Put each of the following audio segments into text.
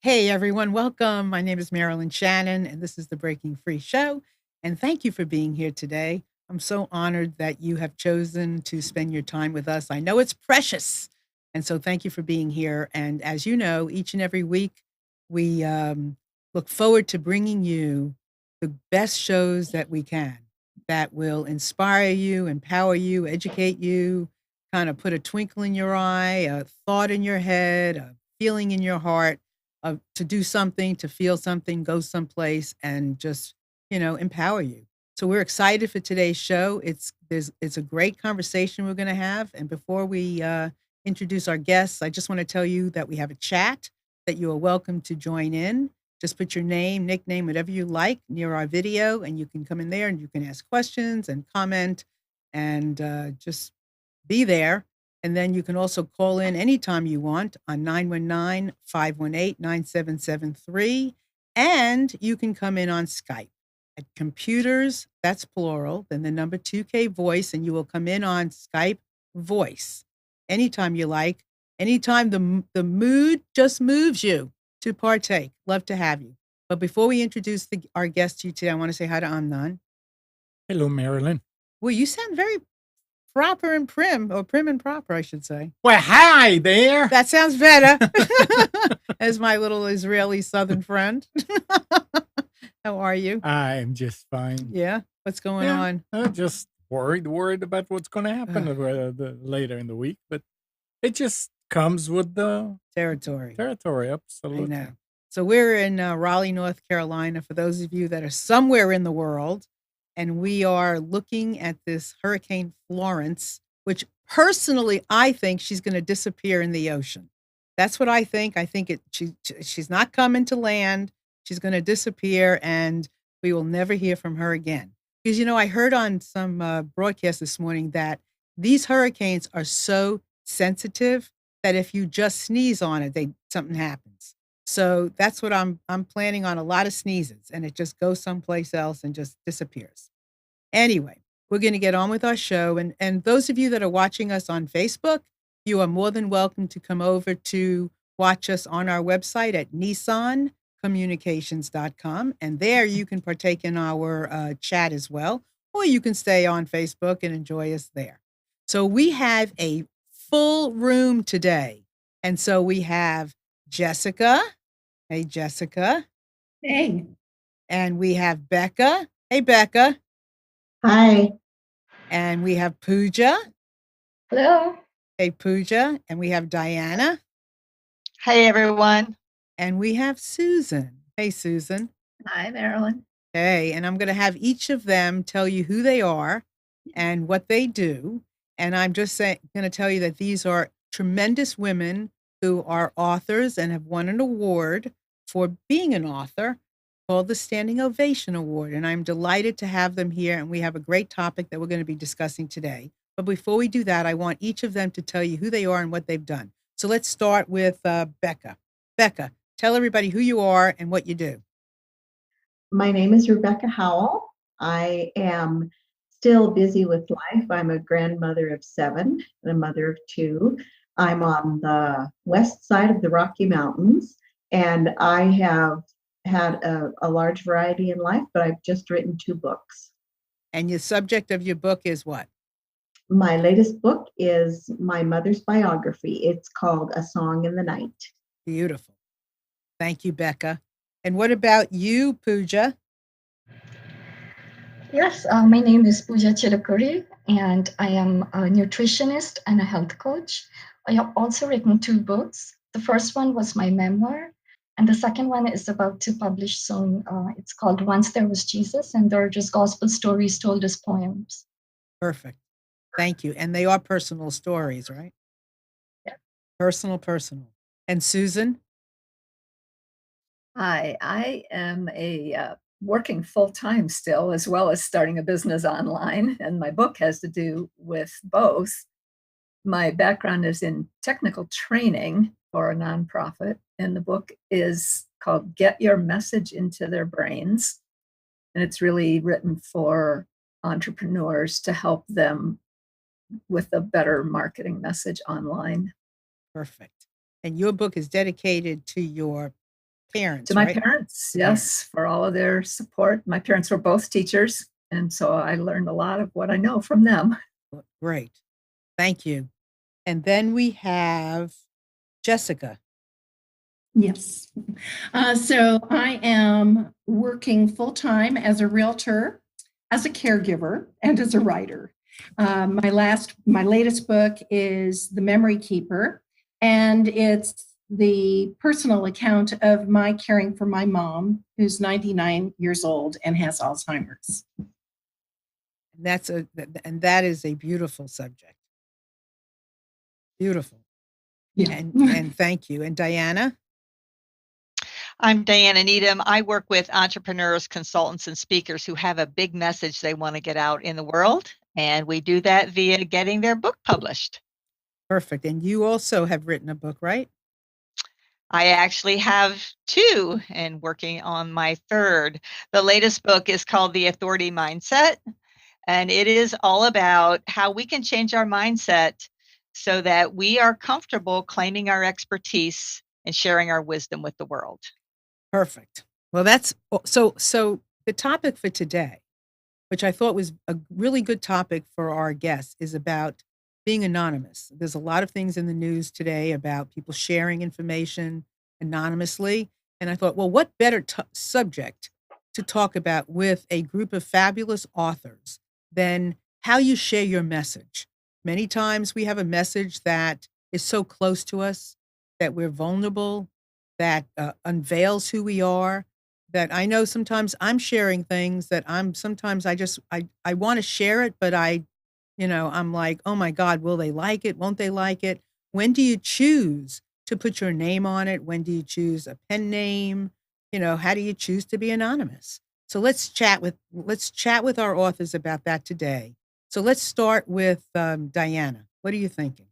Hey everyone, welcome. My name is Marilyn Shannon, and this is the Breaking Free Show. And thank you for being here today. I'm so honored that you have chosen to spend your time with us. I know it's precious. And so thank you for being here. And as you know, each and every week, we look forward to bringing you the best shows that we can that will inspire you, empower you, educate you, kind of put a twinkle in your eye, a thought in your head, a feeling in your heart to do something, to feel something, go someplace, and just empower you. So we're excited for today's show. It's a great conversation we're going to have. And before we introduce our guests, I just want to tell you that we have a chat that you are welcome to join in. Just put your name, nickname, whatever you like near our video, and you can come in there and you can ask questions and comment and just be there. And then you can also call in anytime you want on 919-518-9773. And you can come in on Skype at computers, that's plural, then the number 2K voice, and you will come in on Skype voice anytime you like, anytime the mood just moves you to partake. Love to have you. But before we introduce our guest to you today, I want to say hi to Amnon. Hello, Marilyn. Well, you sound very proper and prim, or prim and proper, I should say. Well, hi there. That sounds better. As my little Israeli Southern friend. How are you? I'm just fine. Yeah? What's going on? Just worried about what's going to happen later in the week, but it just comes with the Territory. Absolutely. I know. So we're in Raleigh, North Carolina, for those of you that are somewhere in the world. And we are looking at this Hurricane Florence, which personally, I think she's going to disappear in the ocean. That's what I think. I think she's not coming to land. She's going to disappear, and we will never hear from her again. Because, I heard on some broadcast this morning that these hurricanes are so sensitive that if you just sneeze on it, something happens. So that's what I'm planning on, a lot of sneezes, and it just goes someplace else and just disappears. Anyway, we're going to get on with our show. And those of you that are watching us on Facebook, you are more than welcome to come over to watch us on our website at nissancommunications.com. And there you can partake in our chat as well, or you can stay on Facebook and enjoy us there. So we have a full room today. And so we have Jessica. Hey, Jessica. Hey. And we have Becca. Hey, Becca. Hi. And we have Pooja. Hello. Hey, Pooja. And we have Diana. Hi, everyone. And we have Susan. Hey, Susan. Hi, Marilyn. Hey, and I'm going to have each of them tell you who they are and what they do. And I'm just going to tell you that these are tremendous women who are authors and have won an award for being an author called the Standing Ovation Award. And I'm delighted to have them here. And we have a great topic that we're going to be discussing today. But before we do that, I want each of them to tell you who they are and what they've done. So let's start with Becca. Becca, tell everybody who you are and what you do. My name is Rebecca Howell. I am still busy with life. I'm a grandmother of 7 and a mother of 2. I'm on the west side of the Rocky Mountains, and I have had a large variety in life, but I've just written 2 books. And the subject of your book is what? My latest book is my mother's biography. It's called A Song in the Night. Beautiful. Thank you, Becca. And what about you, Pooja? Yes, my name is Pooja Chilukuri, and I am a nutritionist and a health coach. I have also written 2 books. The first one was my memoir, and the second one is about to publish soon. It's called Once There Was Jesus, and they're just gospel stories told as poems. Perfect. Thank you. And they are personal stories, right? Yeah. Personal. And Susan? Hi, I am working full-time still, as well as starting a business online, and my book has to do with both. My background is in technical training for a nonprofit, and the book is called Get Your Message into Their Brains, and it's really written for entrepreneurs to help them with a better marketing message online. Perfect. And your book is dedicated to your parents, To my right? parents, yes, for all of their support. My parents were both teachers, and so I learned a lot of what I know from them. Great. Thank you. And then we have Jessica. Yes. So I am working full-time as a realtor, as a caregiver, and as a writer. My latest book is The Memory Keeper, and it's the personal account of my caring for my mom, who's 99 years old and has Alzheimer's. And that is a beautiful subject. Beautiful. Yeah. And thank you. And Diana? I'm Diana Needham. I work with entrepreneurs, consultants, and speakers who have a big message they want to get out in the world. And we do that via getting their book published. Perfect. And you also have written a book, right? I actually have 2 and working on my 3rd. The latest book is called The Authority Mindset. And it is all about how we can change our mindset so that we are comfortable claiming our expertise and sharing our wisdom with the world. Perfect. Well, that's so the topic for today, which I thought was a really good topic for our guests, is about being anonymous. There's a lot of things in the news today about people sharing information anonymously. And I thought, well, what better subject to talk about with a group of fabulous authors than how you share your message? Many times we have a message that is so close to us, that we're vulnerable, that unveils who we are, that I know sometimes I'm sharing things that sometimes I want to share it, but I'm like, oh my God, will they like it? Won't they like it? When do you choose to put your name on it? When do you choose a pen name? How do you choose to be anonymous? So let's chat with our authors about that today. So let's start with Diana. What are you thinking?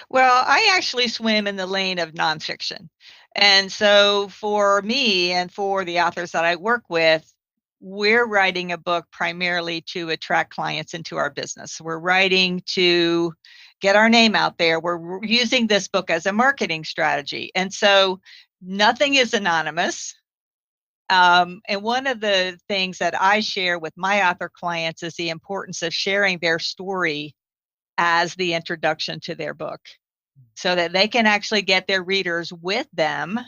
Well, I actually swim in the lane of nonfiction. And so for me and for the authors that I work with, we're writing a book primarily to attract clients into our business. We're writing to get our name out there. We're using this book as a marketing strategy. And so nothing is anonymous. And one of the things that I share with my author clients is the importance of sharing their story as the introduction to their book, so that they can actually get their readers with them,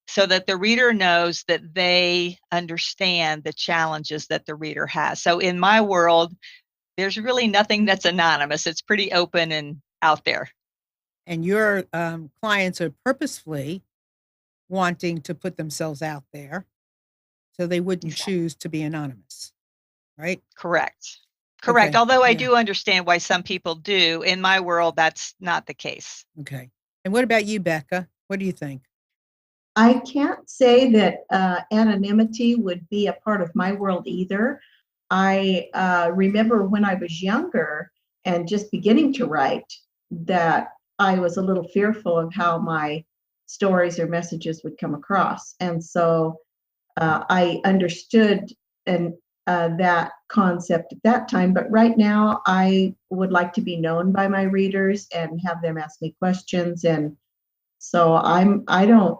so that the reader knows that they understand the challenges that the reader has. So in my world, there's really nothing that's anonymous. It's pretty open and out there. And your clients are purposefully wanting to put themselves out there, so they wouldn't choose to be anonymous, right? Correct. Okay. Although I Yeah. do understand why some people do. In my world, that's not the case. Okay. And what about you, Becca? What do you think? I can't say that anonymity would be a part of my world either. I remember when I was younger and just beginning to write that I was a little fearful of how my stories or messages would come across. And so I understood that concept at that time. But right now, I would like to be known by my readers and have them ask me questions. And so I don't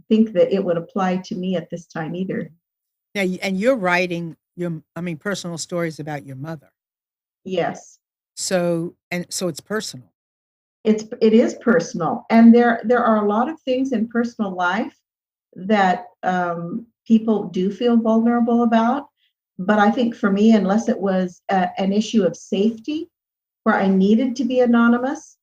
think that it would apply to me at this time either. Yeah, and you're writing personal stories about your mother. Yes. So it's personal. It is personal, and there are a lot of things in personal life that people do feel vulnerable about. But I think for me, unless it was an issue of safety where I needed to be anonymous,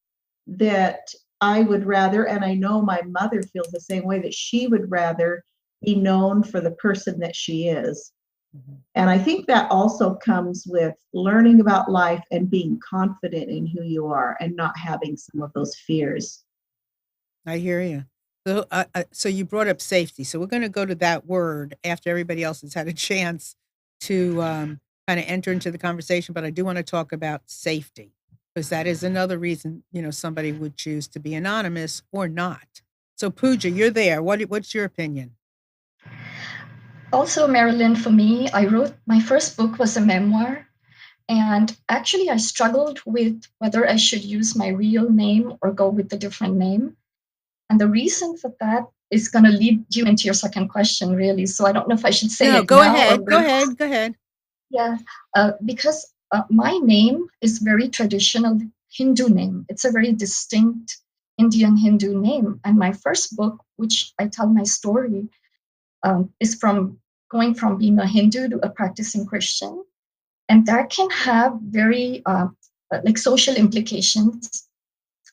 that I would rather, and I know my mother feels the same way, that she would rather be known for the person that she is. Mm-hmm. And I think that also comes with learning about life and being confident in who you are and not having some of those fears. I hear you. So you brought up safety. So we're going to go to that word after everybody else has had a chance to kind of enter into the conversation. But I do want to talk about safety, because that is another reason, somebody would choose to be anonymous or not. So Pooja, you're there. What's your opinion? Also, Marilyn, for me, my first book was a memoir. And actually, I struggled with whether I should use my real name or go with a different name. And the reason for that is going to lead you into your second question, really. So I don't know if I should say No, it go now ahead. or Go wait. ahead. Go ahead. Yeah, because my name is very traditional Hindu name. It's a very distinct Indian Hindu name. And my first book, which I tell my story, is from going from being a Hindu to a practicing Christian. And that can have very like social implications.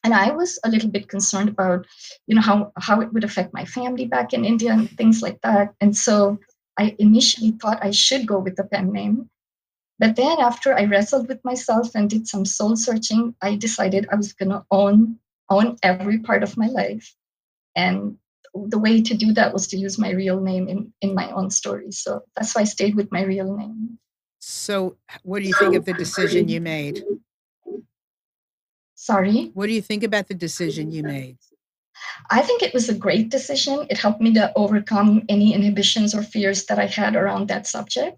And I was a little bit concerned about, how it would affect my family back in India and things like that. And so I initially thought I should go with the pen name. But then after I wrestled with myself and did some soul searching, I decided I was going to own every part of my life. And the way to do that was to use my real name in my own story. So that's why I stayed with my real name. So, what do you think of the decision you made? Sorry? What do you think about the decision you made? I think it was a great decision. It helped me to overcome any inhibitions or fears that I had around that subject.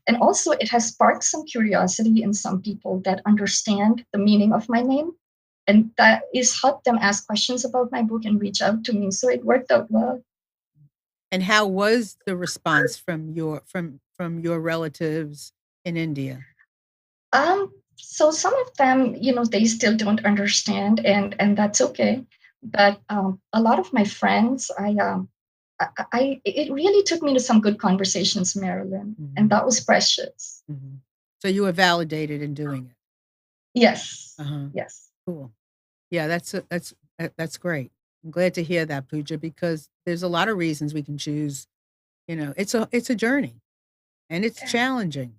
And also, it has sparked some curiosity in some people that understand the meaning of my name. And that is helped them ask questions about my book and reach out to me. So it worked out well. And how was the response from your relatives in India? So some of them, they still don't understand, and that's okay. But a lot of my friends, it really took me to some good conversations, Marilyn, and that was precious. So you were validated in doing it. Yes. Uh-huh. Yes. Cool. Yeah, that's great. I'm glad to hear that, Pooja, because there's a lot of reasons we can choose. It's a journey, and it's challenging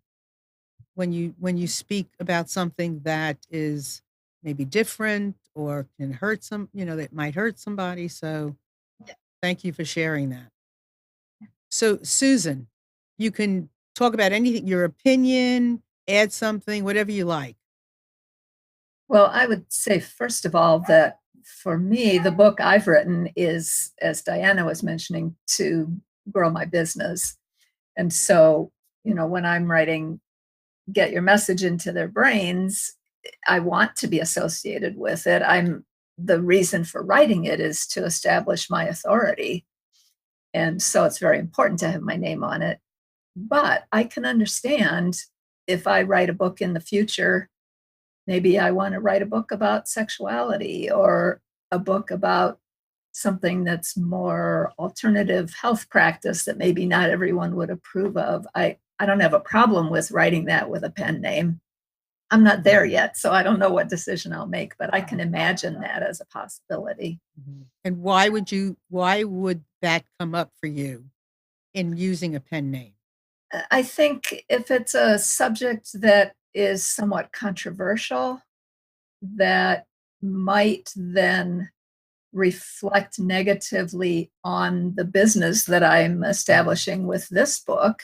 when you speak about something that is maybe different or can hurt that might hurt somebody. So thank you for sharing that. So Susan, you can talk about anything, your opinion, add something, whatever you like. Well, I would say, first of all, that for me, the book I've written is, as Diana was mentioning, to grow my business. And so, when I'm writing Get Your Message into Their Brains, I want to be associated with it. The reason for writing it is to establish my authority. And so it's very important to have my name on it. But I can understand if I write a book in the future, maybe I want to write a book about sexuality or a book about something that's more alternative health practice that maybe not everyone would approve of. I don't have a problem with writing that with a pen name. I'm not there yet, so I don't know what decision I'll make, but I can imagine that as a possibility. And why would that come up for you in using a pen name? I think if it's a subject that is somewhat controversial, that might then reflect negatively on the business that I'm establishing with this book.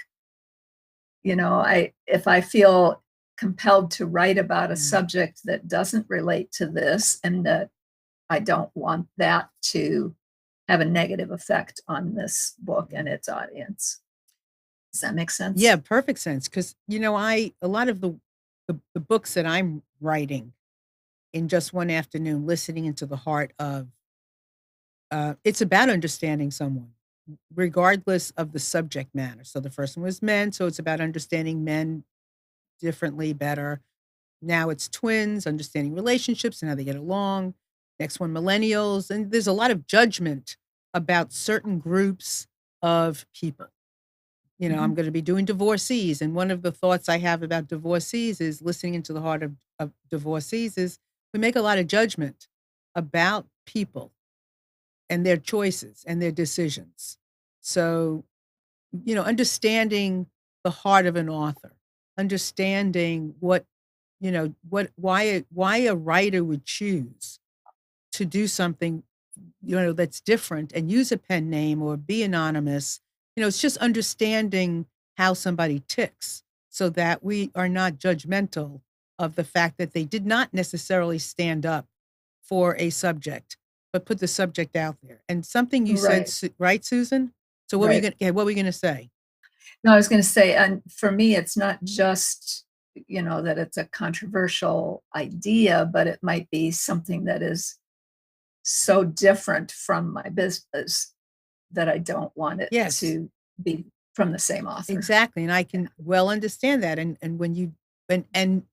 If I feel compelled to write about a subject that doesn't relate to this, and that I don't want that to have a negative effect on this book and its audience. Does that make sense? Yeah, perfect sense. Because a lot of the books that I'm writing in just one afternoon, listening into the heart of, it's about understanding someone, regardless of the subject matter. So the first one was men, so it's about understanding men differently, better. Now it's twins, understanding relationships and how they get along. Next one, millennials. And there's a lot of judgment about certain groups of people. I'm going to be doing divorcees. And one of the thoughts I have about divorcees is listening into the heart of divorcees is we make a lot of judgment about people and their choices and their decisions. So, understanding the heart of an author, understanding why a writer would choose to do something, that's different and use a pen name or be anonymous. It's just understanding how somebody ticks so that we are not judgmental of the fact that they did not necessarily stand up for a subject, but put the subject out there. And something you said, right, Susan? So what were you going to say? No, I was going to say, and for me, it's not just, that it's a controversial idea, but it might be something that is so different from my business that I don't want it Yes. to be from the same author. Exactly. And I can well understand that. And when you, and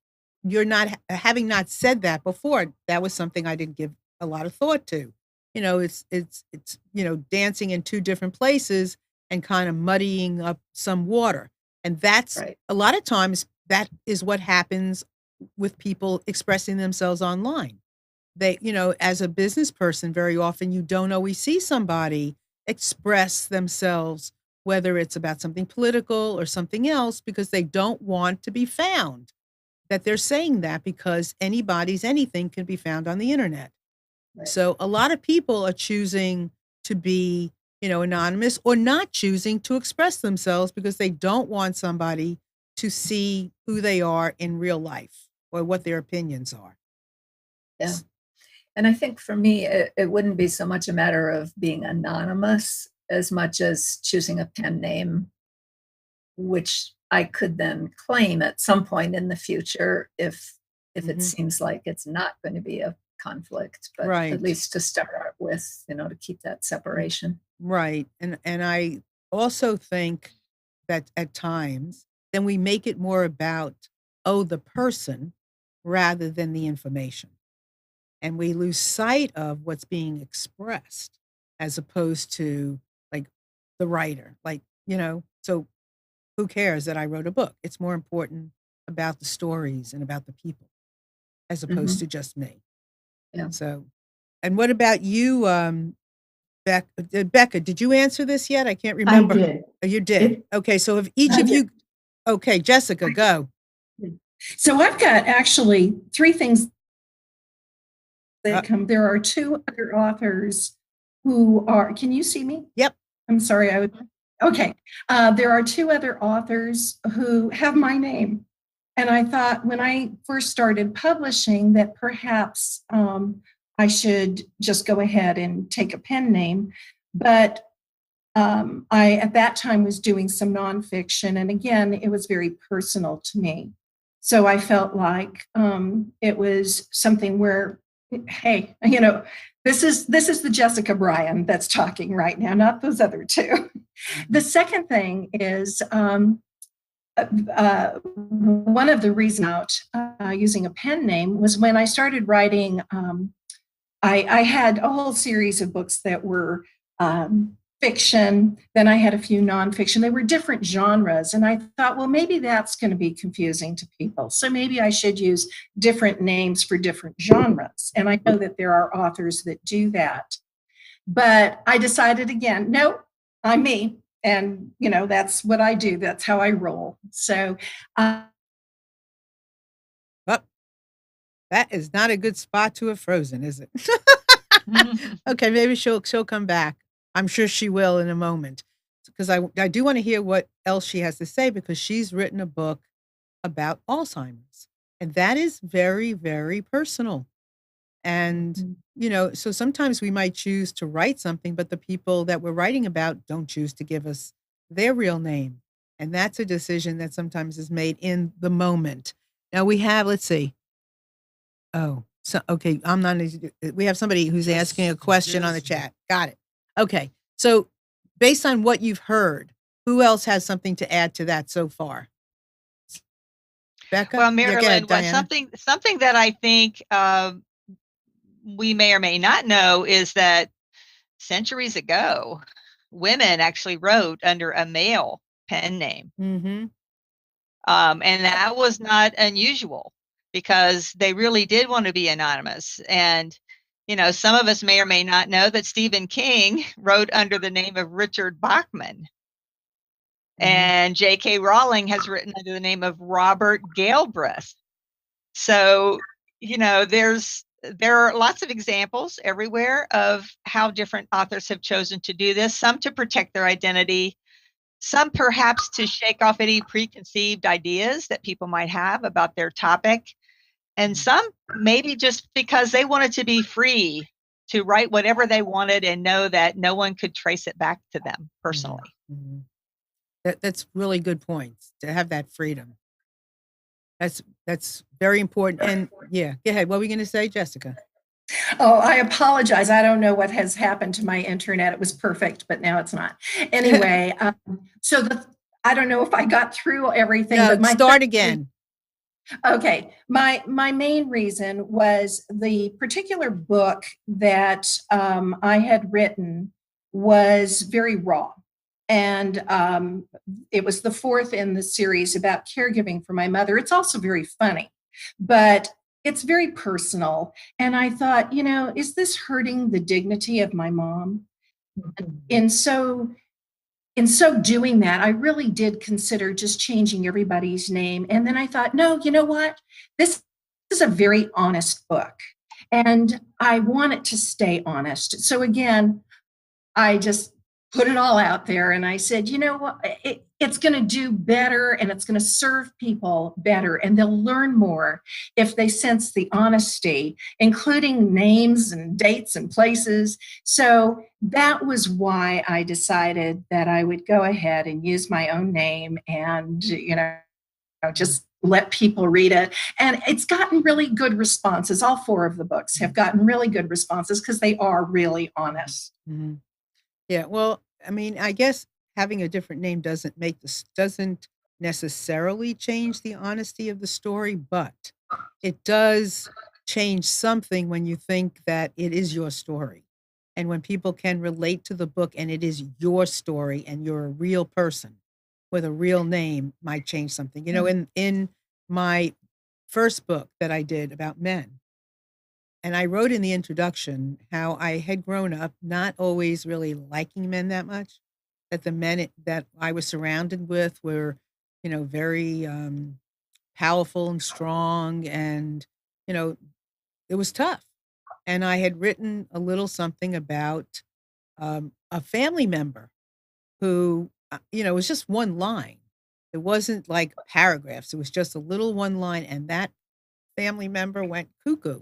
you're not, having not said that before, that was something I didn't give a lot of thought to. It's, dancing in two different places and kind of muddying up some water. And that's Right. a lot of times that is what happens with people expressing themselves online. They, as a business person, very often you don't always see somebody express themselves, whether it's about something political or something else, because they don't want to be found that they're saying that, because anybody's anything can be found on the internet. Right. So a lot of people are choosing to be, anonymous, or not choosing to express themselves because they don't want somebody to see who they are in real life or what their opinions are. Yeah. And I think for me, it wouldn't be so much a matter of being anonymous as much as choosing a pen name, which I could then claim at some point in the future if it seems like it's not going to be a conflict, but Right. at least to start out with, to keep that separation. Right. And I also think that at times then we make it more about, the person rather than the information. And we lose sight of what's being expressed as opposed to like the writer. So who cares that I wrote a book? It's more important about the stories and about the people as opposed to just me. Yeah. So, and what about you, Becca, did you answer this yet? I can't remember. I did. Oh, you did. Okay. So if each of you, okay, Jessica, go. So I've got actually three things that come. There are two other authors who are, can you see me? Yep. I'm sorry. Okay. There are two other authors who have my name. And I thought when I first started publishing that perhaps I should just go ahead and take a pen name. But I, at that time, was doing some nonfiction. And again, it was very personal to me. So I felt like it was something where, hey, this is the Jessica Bryan that's talking right now, not those other two. The second thing is one of the reasons out using a pen name was when I started writing. I had a whole series of books that were fiction. Then I had a few nonfiction. They were different genres. And I thought, well, maybe that's going to be confusing to people. So maybe I should use different names for different genres. And I know that there are authors that do that. But I decided again, no, I'm me. And, that's what I do. That's how I roll. So that is not a good spot to have frozen, is it? Okay, maybe she'll come back. I'm sure she will in a moment, because I do want to hear what else she has to say, because she's written a book about Alzheimer's, and that is very, very personal. And, so sometimes we might choose to write something, but the people that we're writing about don't choose to give us their real name. And that's a decision that sometimes is made in the moment. Now we have, let's see. Oh, so, okay. We have somebody who's asking a question on the chat. Got it. Okay. So based on what you've heard, who else has something to add to that so far? Becca? Well, Yeah, go Marilyn, ahead, what Diana. something that I think we may or may not know is that centuries ago, women actually wrote under a male pen name. Mm-hmm. And that was not unusual, because they really did want to be anonymous. And, some of us may or may not know that Stephen King wrote under the name of Richard Bachman. And J.K. Rowling has written under the name of Robert Galbraith. So, there are lots of examples everywhere of how different authors have chosen to do this, some to protect their identity, some perhaps to shake off any preconceived ideas that people might have about their topic, and some maybe just because they wanted to be free to write whatever they wanted and know that no one could trace it back to them personally. Mm-hmm. That's really good points, to have that freedom. That's very important. And yeah, go ahead. What were we going to say, Jessica? Oh, I apologize. I don't know what has happened to my internet. It was perfect, but now it's not. Anyway, I don't know if I got through everything, No, but start again. Okay, my main reason was the particular book that I had written was very raw, and it was the fourth in the series about caregiving for my mother. It's also very funny, but it's very personal. And I thought, is this hurting the dignity of my mom? And so in so doing that, I really did consider just changing everybody's name. And then I thought, no, you know what? This is a very honest book, and I want it to stay honest. So again, I just put it all out there and I said, you know what, it's going to do better and it's going to serve people better and they'll learn more if they sense the honesty, including names and dates and places. So that was why I decided that I would go ahead and use my own name and, just let people read it. And it's gotten really good responses. All four of the books have gotten really good responses because they are really honest. Mm-hmm. Yeah, well, I mean, I guess having a different name doesn't necessarily change the honesty of the story, but it does change something when you think that it is your story. And when people can relate to the book and it is your story and you're a real person with a real name might change something. In my first book that I did about men, and I wrote in the introduction how I had grown up not always really liking men that much, that the men that I was surrounded with were, very powerful and strong. And, it was tough. And I had written a little something about a family member who, it was just one line. It wasn't like paragraphs. It was just a little one line. And that family member went cuckoo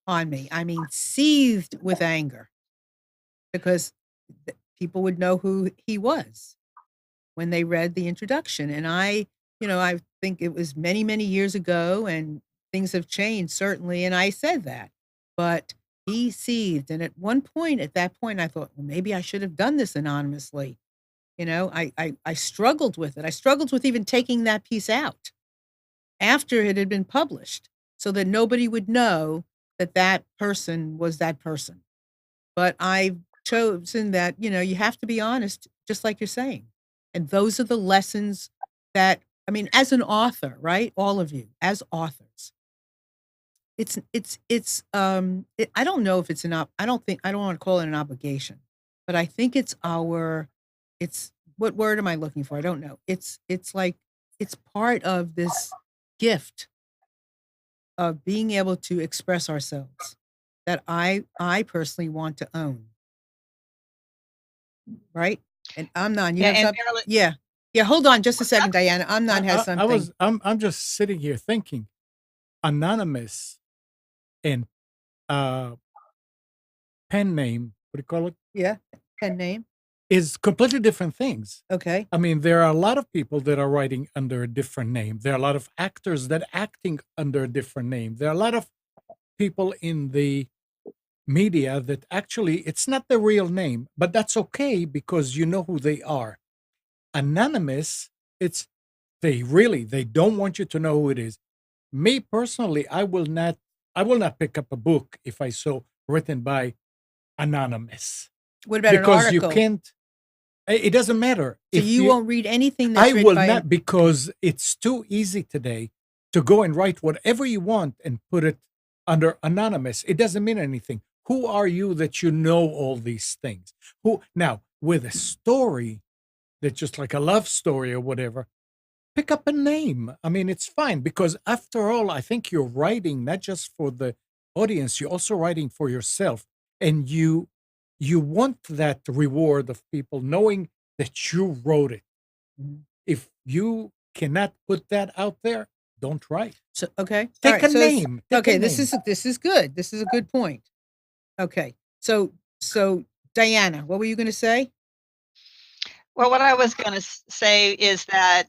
on me. I mean, seethed with anger because people would know who he was when they read the introduction. And I think it was many, many years ago and things have changed certainly. And I said that, but he seethed. And at that point, I thought, well, maybe I should have done this anonymously. I struggled with it. I struggled with even taking that piece out after it had been published so that nobody would know that person was that person. But I've chosen that, you have to be honest, just like you're saying. And those are the lessons that, I mean, as an author, right? All of you as authors, I don't know if it's I don't want to call it an obligation, but I think what word am I looking for? I don't know. It's like, it's part of this gift of being able to express ourselves that I personally want to own. Right? And Amnon, you have something? Marilyn, Yeah. Yeah, hold on just a second, Diana. Amnon has something. I'm just sitting here thinking, anonymous and pen name, what do you call it? Yeah, pen name. Is completely different things. Okay. I mean, there are a lot of people that are writing under a different name. There are a lot of actors that are acting under a different name. There are a lot of people in the media that actually it's not the real name, but that's okay because you know who they are. Anonymous, they don't want you to know who it is. Me personally, I will not pick up a book if I saw written by anonymous. What about an article? Because you can't. It doesn't matter. So you won't read anything that's I will not, because it's too easy today to go and write whatever you want and put it under anonymous. It doesn't mean anything. Who are you that you know all these things? Now, with a story that's just like a love story or whatever, pick up a name. I mean, it's fine because after all, I think you're writing not just for the audience, you're also writing for yourself. And you want that reward of people knowing that you wrote it. Mm-hmm. If you cannot put that out there, don't write. So okay, take a name. This is good. This is a good point. Okay, so Diana, what were you going to say? Well, what I was going to say is that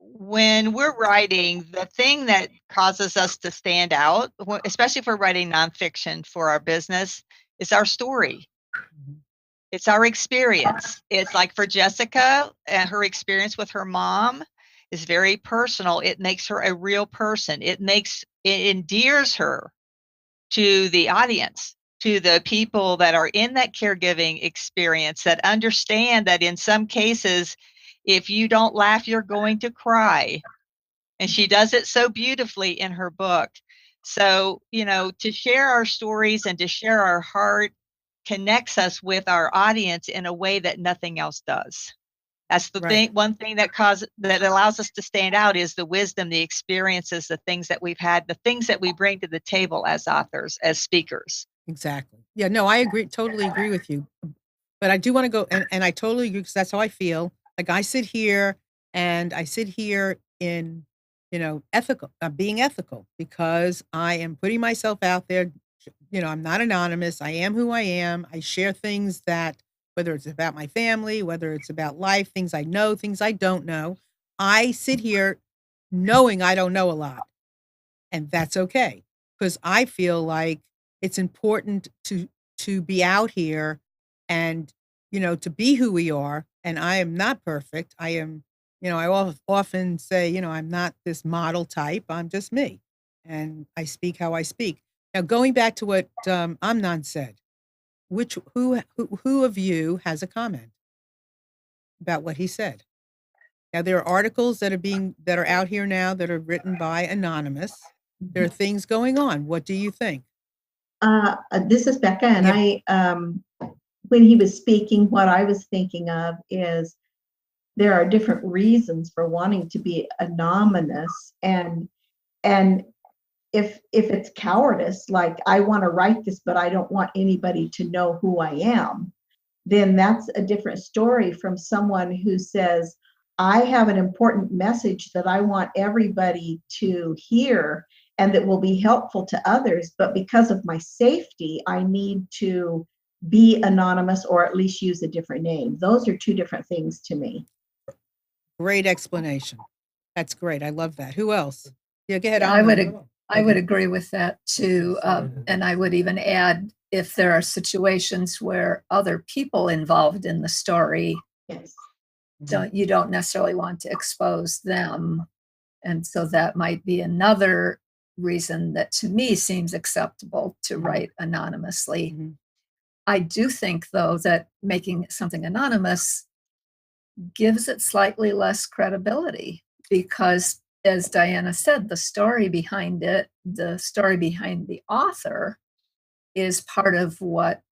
when we're writing, the thing that causes us to stand out, especially if we're writing nonfiction for our business, is our story. It's our experience. It's like for Jessica, her experience with her mom is very personal. It makes her a real person. It endears her to the audience, to the people that are in that caregiving experience, that understand that in some cases, if you don't laugh, you're going to cry. And she does it so beautifully in her book. So, to share our stories and to share our heart connects us with our audience in a way that nothing else does. That's the thing. One thing that allows us to stand out is the wisdom, the experiences, the things that we've had, the things that we bring to the table as authors, as speakers. Exactly. Yeah, no, I totally agree with you. But I do want to go, and I totally agree, because that's how I feel. Like I sit here in, being ethical, because I am putting myself out there. I'm not anonymous. I am who I am. I share things that, whether it's about my family, whether it's about life, things I know, things I don't know. I sit here knowing I don't know a lot, and that's okay, because I feel like it's important to be out here and, to be who we are. And I am not perfect. I am, I often say, I'm not this model type. I'm just me, and I speak how I speak. Now, going back to what Amnon said, who of you has a comment about what he said? Now, there are articles that are out here now that are written by anonymous. There are things going on. What do you think? This is Becca, and when he was speaking, what I was thinking of is there are different reasons for wanting to be anonymous, and if it's cowardice, like I want to write this, but I don't want anybody to know who I am, then that's a different story from someone who says, I have an important message that I want everybody to hear and that will be helpful to others, but because of my safety, I need to be anonymous or at least use a different name. Those are two different things to me. Great explanation. That's great. I love that. Who else? Yeah, go ahead. I would agree with that too. And I would even add, if there are situations where other people involved in the story, yes, you don't necessarily want to expose them. And so that might be another reason that to me seems acceptable to write anonymously. Mm-hmm. I do think, though, that making something anonymous gives it slightly less credibility, because, as Diana said, the story behind it, the story behind the author, is part of what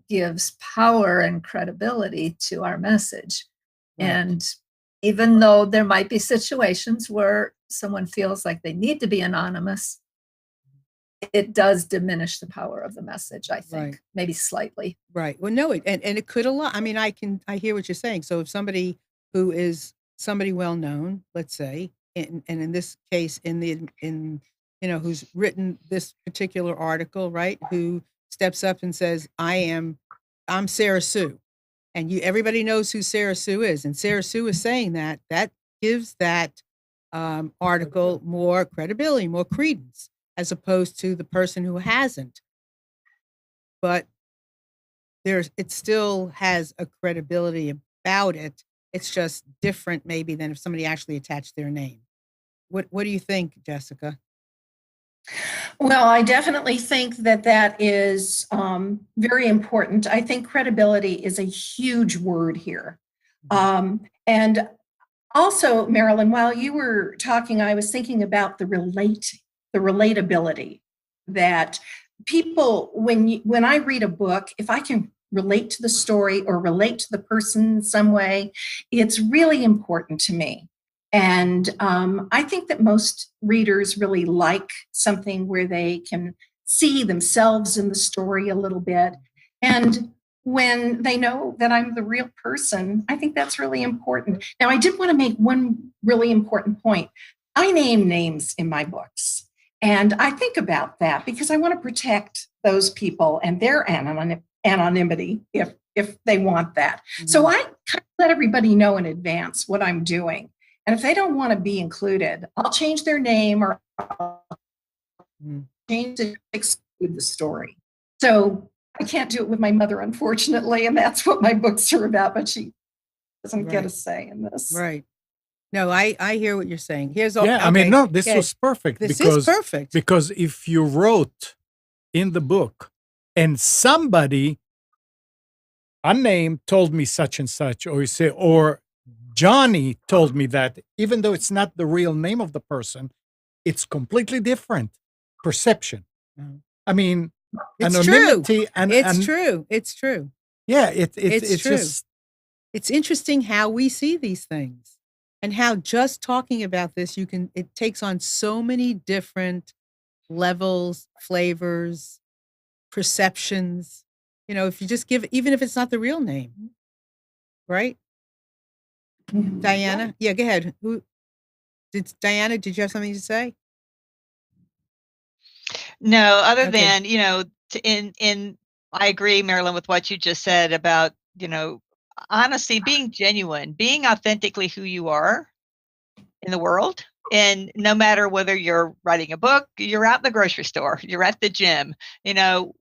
gives power and credibility to our message. Right. And even though there might be situations where someone feels like they need to be anonymous, it does diminish the power of the message, I think, right. Maybe slightly. Right. Well, no, and it could a lot. I mean, I hear what you're saying. So if somebody who is somebody well known, let's say, and in this case, who's written this particular article, right? Who steps up and says, I'm Sarah Sue, and everybody knows who Sarah Sue is, and Sarah Sue is saying that gives that article more credibility, more credence, as opposed to the person who hasn't. But it still has a credibility about it. It's just different maybe than if somebody actually attached their name. What do you think, Jessica? Well, I definitely think that is very important. I think credibility is a huge word here. And also, Marilyn, while you were talking, I was thinking about the relatability that people, when I read a book, if I can relate to the story or relate to the person in some way, it's really important to me. And I think that most readers really like something where they can see themselves in the story a little bit. And when they know that I'm the real person, I think that's really important. Now, I did want to make one really important point. I name names in my books. And I think about that because I want to protect those people and their anonymity if they want that. Mm-hmm. So I kind of let everybody know in advance what I'm doing. And if they don't want to be included, I'll change their name or I'll change it to exclude the story. So I can't do it with my mother, unfortunately, and that's what my books are about, but she doesn't get a say in this. Right. No, I hear what you're saying. Here's Yeah, I mean, no, this was perfect. This is perfect. Because if you wrote in the book and somebody unnamed told me such and such, or you say, or Johnny told me that, even though it's not the real name of the person, it's completely different perception. I mean, it's anonymity true. It's true. Yeah, it's true. just, it's interesting how we see these things and how just talking about this, it takes on so many different levels, flavors, perceptions. You know, if you just give, even if it's not the real name, right? Diana? Yeah, go ahead. Diana, did you have something to say? No, other than, you know, I agree, Marilyn, with what you just said about, you know, honestly, being genuine, being authentically who you are in the world. And no matter whether you're writing a book, you're out in the grocery store, you're at the gym, you know,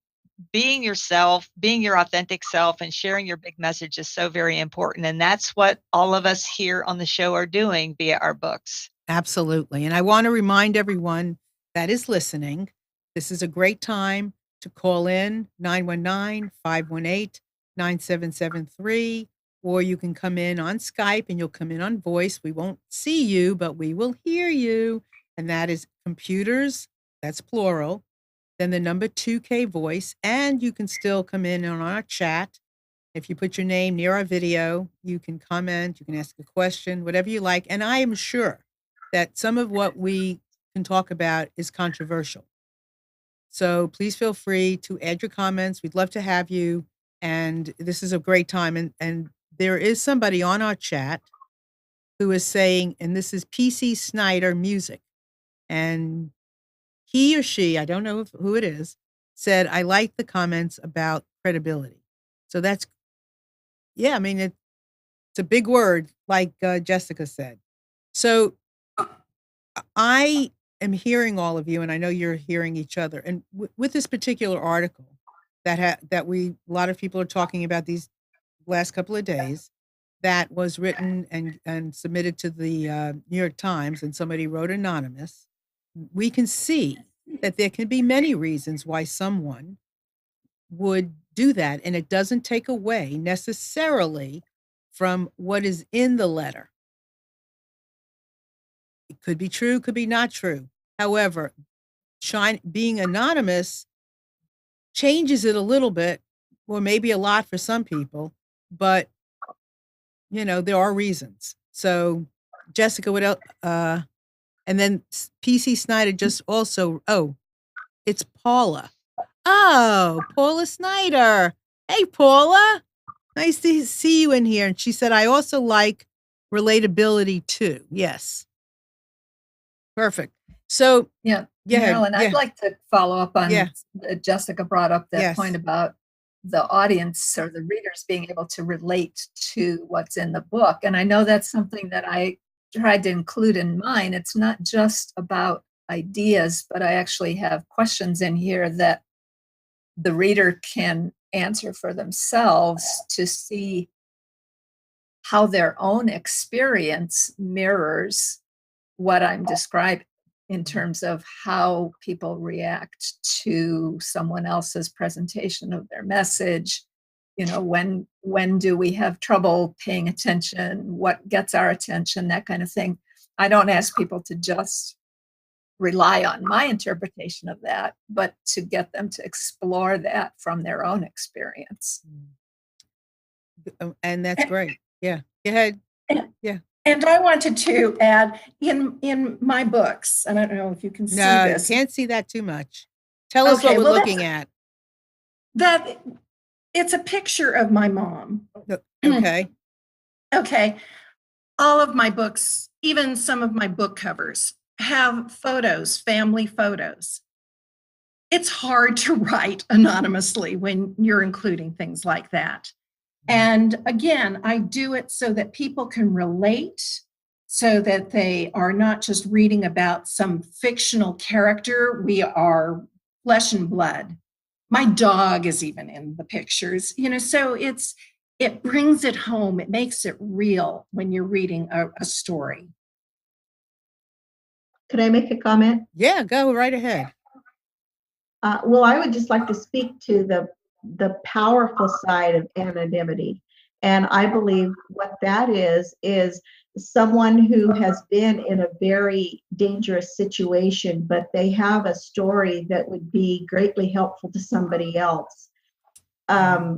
being yourself, being your authentic self and sharing your big message is so very important. And that's what all of us here on the show are doing via our books. Absolutely. And I want to remind everyone that is listening, this is a great time to call in 919-518-9773, or you can come in on Skype and you'll come in on voice. We won't see you, but we will hear you. And that is computers, that's plural, then the number 2K voice. And you can still come in on our chat. If you put your name near our video, you can comment, you can ask a question, whatever you like. And I am sure that some of what we can talk about is controversial. So please feel free to add your comments. We'd love to have you. And this is a great time. And there is somebody on our chat who is saying, and this is PC Snyder Music, and he or she, I don't know who it is, said, I like the comments about credibility. So that's, yeah, I mean, it's a big word, like Jessica said. So I am hearing all of you, and I know you're hearing each other. And with this particular article that a lot of people are talking about these last couple of days, that was written and submitted to the New York Times, and somebody wrote anonymous, we can see that there can be many reasons why someone would do that. And it doesn't take away necessarily from what is in the letter. It could be true, could be not true. However, being anonymous changes it a little bit, or maybe a lot for some people, but you know, there are reasons. So Jessica, what else? And then PC Snyder just also, it's Paula. Oh, Paula Snyder. Hey, Paula. Nice to see you in here. And she said, I also like relatability too. Yes. Perfect. So, yeah, Marilyn, I'd like to follow up on Jessica brought up that point about the audience or the readers being able to relate to what's in the book. And I know that's something that I tried to include in mine. It's not just about ideas, but I actually have questions in here that the reader can answer for themselves to see how their own experience mirrors what I'm describing in terms of how people react to someone else's presentation of their message. You know, when do we have trouble paying attention? What gets our attention? That kind of thing. I don't ask people to just rely on my interpretation of that, but to get them to explore that from their own experience. And that's great. Yeah. Go ahead. Yeah. And I wanted to add in my books, I don't know if you can see this. No, you can't see that too much. Tell us what we're looking at. That it's a picture of my mom. Okay. Okay. All of my books, even some of my book covers, have photos, family photos. It's hard to write anonymously when you're including things like that. And again, I do it so that people can relate, so that they are not just reading about some fictional character. We are flesh and blood. My dog is even in the pictures, so it brings it home. It makes it real when you're reading a story. Could I make a comment? Yeah, go right ahead. Well, I would just like to speak to the powerful side of anonymity. And I believe what that is someone who has been in a very dangerous situation, but they have a story that would be greatly helpful to somebody else.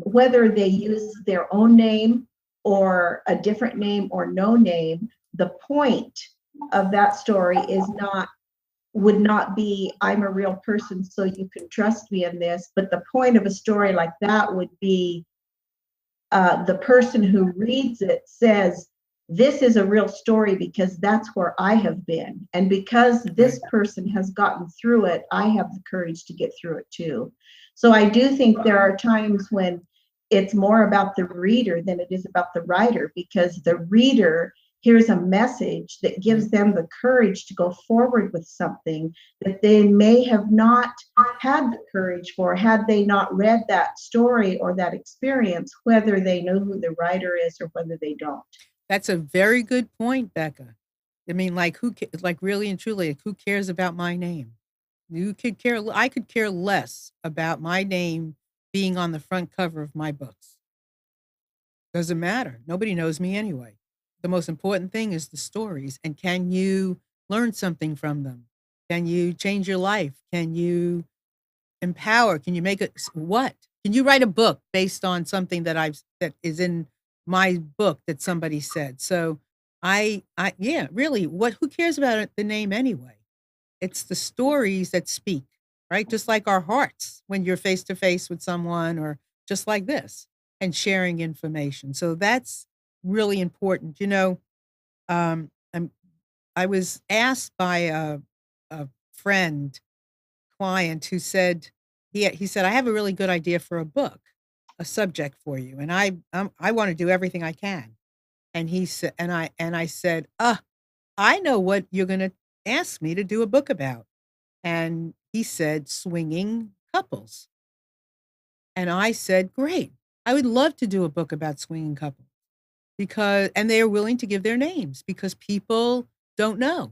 Whether they use their own name or a different name or no name, the point of that story would not be, I'm a real person, so you can trust me in this. But the point of a story like that would be the person who reads it says, this is a real story because that's where I have been. And because this person has gotten through it, I have the courage to get through it too. So I do think there are times when it's more about the reader than it is about the writer, because the reader here's a message that gives them the courage to go forward with something that they may have not had the courage for had they not read that story or that experience, whether they know who the writer is or whether they don't. That's a very good point, Becca. I mean, like really and truly, who cares about my name? I could care less about my name being on the front cover of my books. Doesn't matter. Nobody knows me anyway. The most important thing is the stories. And can you learn something from them? Can you change your life? Can you empower? Can you make it what? Can you write a book based on something that is in my book that somebody said? So yeah, really, who cares about the name anyway? It's the stories that speak, right? Just like our hearts when you're face to face with someone, or just like this, and sharing information. So that's really important. I was asked by a friend, client, who said, he said, I have a really good idea for a book, a subject for you, and I want to do everything I can. And he said, and I said, I know what you're going to ask me to do a book about. And he said, swinging couples. And I said, great, I would love to do a book about swinging couples, and they are willing to give their names because people don't know.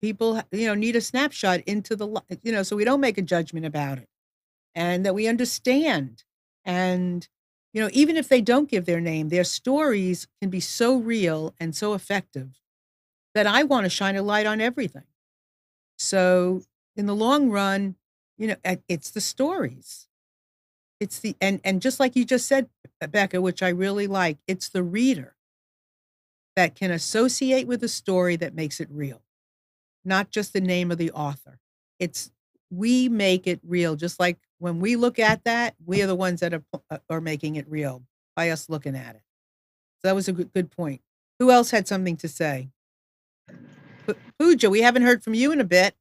People, need a snapshot into so we don't make a judgment about it, and that we understand. And, even if they don't give their name, their stories can be so real and so effective that I want to shine a light on everything. So in the long run, it's the stories. It's and just like you just said, Becca, which I really like, it's the reader that can associate with a story that makes it real, not just the name of the author. We make it real. Just like when we look at that, we are the ones that are making it real by us looking at it. So that was a good point. Who else had something to say? Pooja, we haven't heard from you in a bit.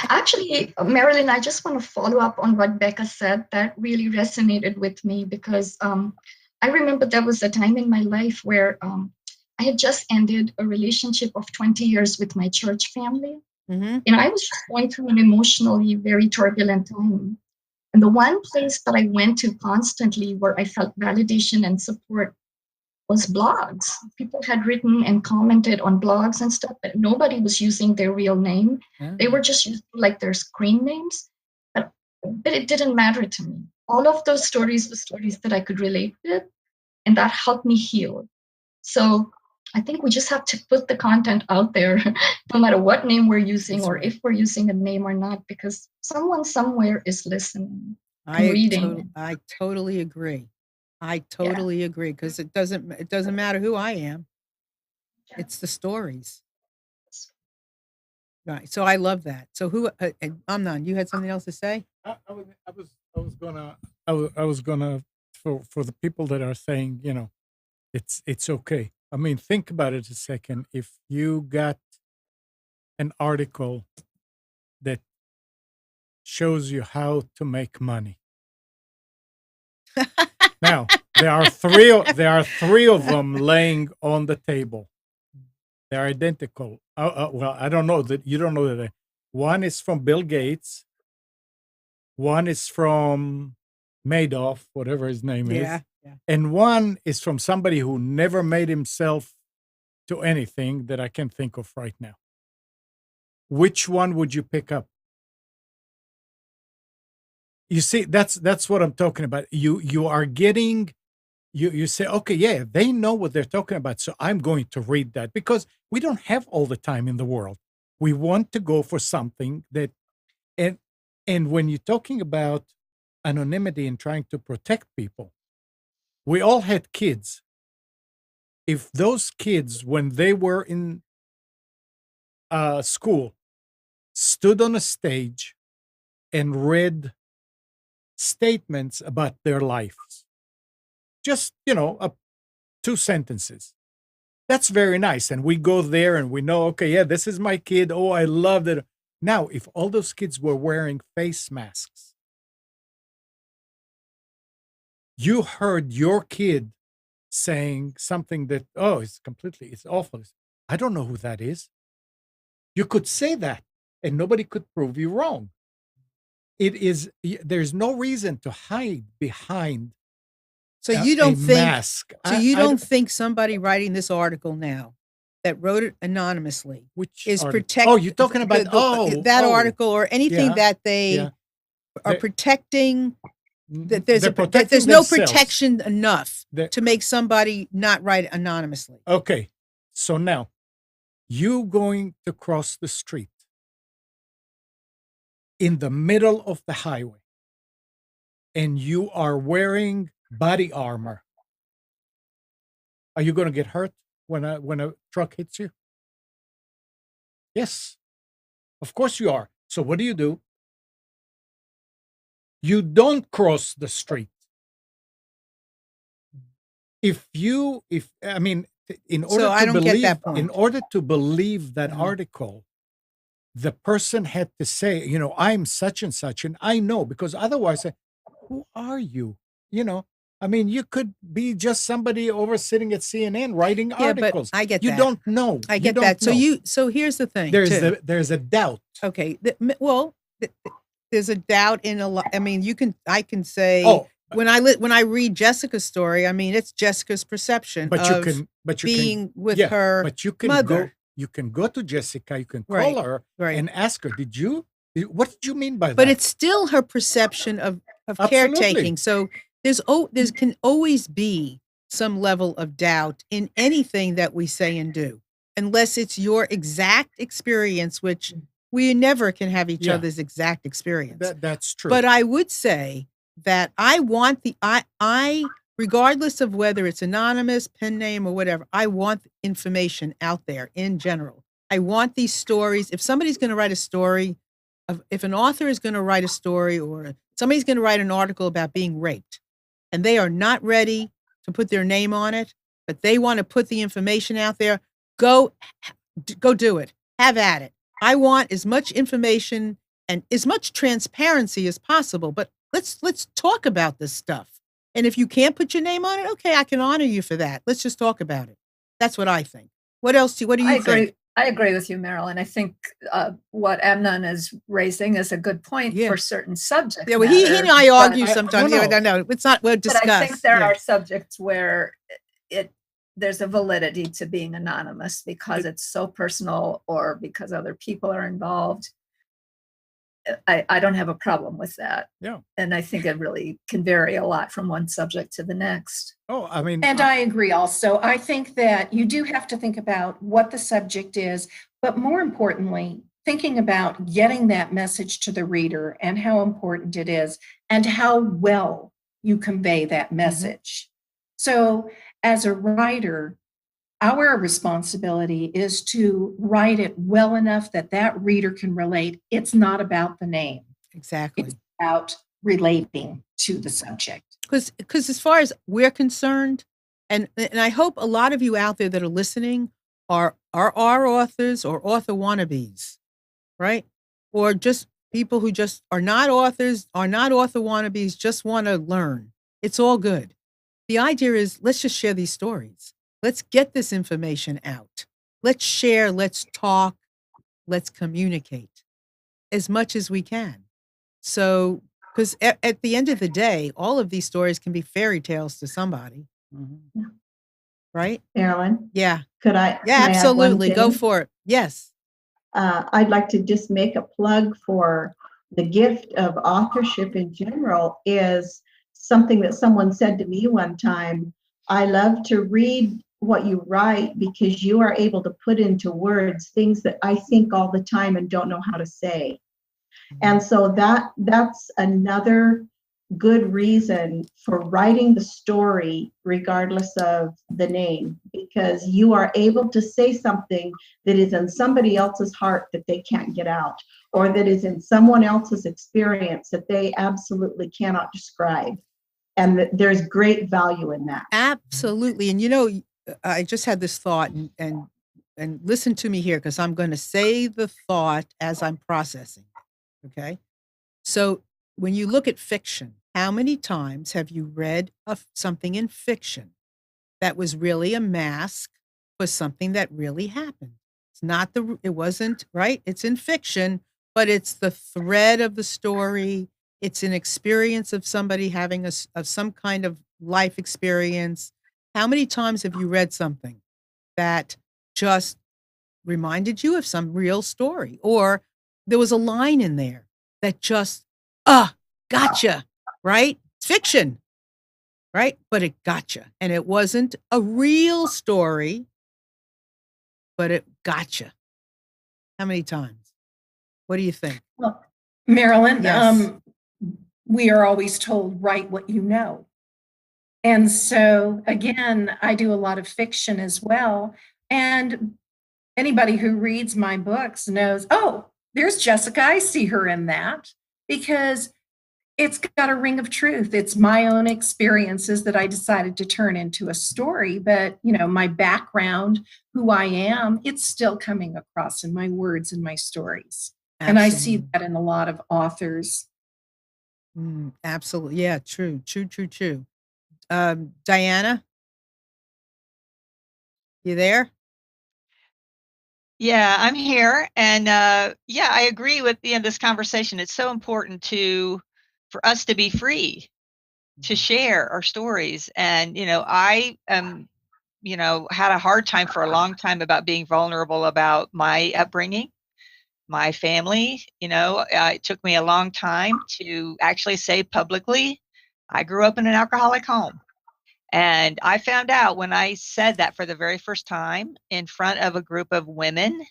Actually, Marilyn, I just want to follow up on what Becca said. That really resonated with me because I remember there was a time in my life where I had just ended a relationship of 20 years with my church family. Mm-hmm. And I was just going through an emotionally very turbulent time. And the one place that I went to constantly where I felt validation and support was blogs. People had written and commented on blogs and stuff, but nobody was using their real name. Yeah. They were just using their screen names. But it didn't matter to me. All of those stories were stories that I could relate with, and that helped me heal. So I think we just have to put the content out there, no matter what name we're using. That's or right. If we're using a name or not, because someone somewhere is listening and reading. I totally agree. I totally agree, because it doesn't matter who I am. It's the stories. Right. So I love that. So who, Amnon, you had something else to say? I was gonna for the people that are saying, it's okay. I mean, think about it a second. If you got an article that shows you how to make money. Now, there are three of them laying on the table. They're identical. Well, I don't know that you don't know that. One is from Bill Gates. One is from Madoff, whatever his name is. Yeah. And one is from somebody who never made himself to anything that I can think of right now. Which one would you pick up? You see, that's what I'm talking about. You are getting, you say, okay, yeah, they know what they're talking about, so I'm going to read that, because we don't have all the time in the world. We want to go for something that, and when you're talking about anonymity and trying to protect people, we all had kids. If those kids, when they were in school, stood on a stage and read statements about their lives, just, 2 sentences, that's very nice. And we go there and we know, okay, yeah, this is my kid. Oh, I love it. Now, if all those kids were wearing face masks, you heard your kid saying something that, oh, it's awful. I don't know who that is. You could say that and nobody could prove you wrong. There's no reason to hide behind So you don't think mask. So you don't think somebody writing this article now that wrote it anonymously Which is article? protecting? Oh, you're talking about that article or anything Yeah, that they yeah. are They- protecting. That They're protecting there's no themselves. protection enough They're- to make somebody not write anonymously. Okay, so now you going to cross the street in the middle of the highway and you are wearing body armor. Are you going to get hurt when a truck hits you? Yes, of course you are. So what do? You don't cross the street. If I mean, in order So I to don't get believe, that point. in order to believe that Mhm. article, the person had to say, I'm such and such, and I know, because otherwise, who are you? I mean, you could be just somebody over sitting at CNN writing Yeah, but articles. I get You that. don't know. I You get don't that. know. So here's the thing. There's too. there's a doubt. Okay. There's a doubt in a lot. I mean, I can say Oh, when I read Jessica's story, I mean, it's Jessica's perception but of you being can, with yeah, her but you can mother. you can go to Jessica, you can call Right, her right. and ask her, what did you mean by that? But it's still her perception of Absolutely. caretaking. So there can always be some level of doubt in anything that we say and do, unless it's your exact experience, which we never can have each Yeah. other's exact experience. That's true. But I would say that I want I regardless of whether it's anonymous, pen name, or whatever, I want information out there in general. I want these stories. If somebody's going to write a story, if an author is going to write a story or somebody's going to write an article about being raped and they are not ready to put their name on it, but they want to put the information out there, go do it. Have at it. I want as much information and as much transparency as possible, but let's talk about this stuff. And if you can't put your name on it, okay, I can honor you for that. Let's just talk about it. That's what I think. What do you think? I agree with you, Marilyn. I think what Amnon is raising is a good point Yeah. for certain subjects. Yeah, well, he and I argue I- sometimes. no, Yeah, no, it's not. We'll But discuss. I think there Yeah. are subjects where there's a validity to being anonymous because it's so personal or because other people are involved. I don't have a problem with that. Yeah. And I think it really can vary a lot from one subject to the next. Oh, I mean, And I agree also. I think that you do have to think about what the subject is, but more importantly, thinking about getting that message to the reader and how important it is and how well you convey that message. So as a writer, our responsibility is to write it well enough that that reader can relate. It's not about the name. Exactly. It's about relating to the subject. Because as far as we're concerned, and I hope a lot of you out there that are listening are authors or author wannabes, right? Or just people who just are not authors, are not author wannabes, just want to learn. It's all good. The idea is let's just share these stories. Let's get this information out. let's share, let's talk, let's communicate as much as we can. So, because at the end of the day, all of these stories can be fairy tales to somebody, Mhm. right? Marilyn, Yeah. could I? Yeah, can I add one absolutely. Go thing? for it. Yes. I'd like to just make a plug for the gift of authorship in general is something that someone said to me one time. I love to read what you write because you are able to put into words things that I think all the time and don't know how to say. And so that's another good reason for writing the story regardless of the name, because you are able to say something that is in somebody else's heart that they can't get out, or that is in someone else's experience that they absolutely cannot describe. And there's great value in that. Absolutely. And I just had this thought, and listen to me here, because I'm going to say the thought as I'm processing. Okay. So when you look at fiction, how many times have you read something in fiction that was really a mask for something that really happened? It wasn't, right? It's in fiction, but it's the thread of the story. It's an experience of somebody having of some kind of life experience. How many times have you read something that just reminded you of some real story, or there was a line in there that just, gotcha, right? It's fiction, right? But it gotcha. And it wasn't a real story, but it gotcha. How many times? What do you think? Well, Marilyn, Yes. we are always told, write what you know. And so, again, I do a lot of fiction as well. And anybody who reads my books knows, oh, there's Jessica. I see her in that, because it's got a ring of truth. It's my own experiences that I decided to turn into a story. But, my background, who I am, it's still coming across in my words and my stories. And I see Absolutely. that in a lot of authors. Absolutely. Yeah, true. Diana, you there? Yeah, I'm here. And yeah, I agree with this conversation. It's so important for us to be free to share our stories. And, I had a hard time for a long time about being vulnerable about my upbringing, my family. It took me a long time to actually say publicly, I grew up in an alcoholic home. And I found out when I said that for the very first time in front of a group of women,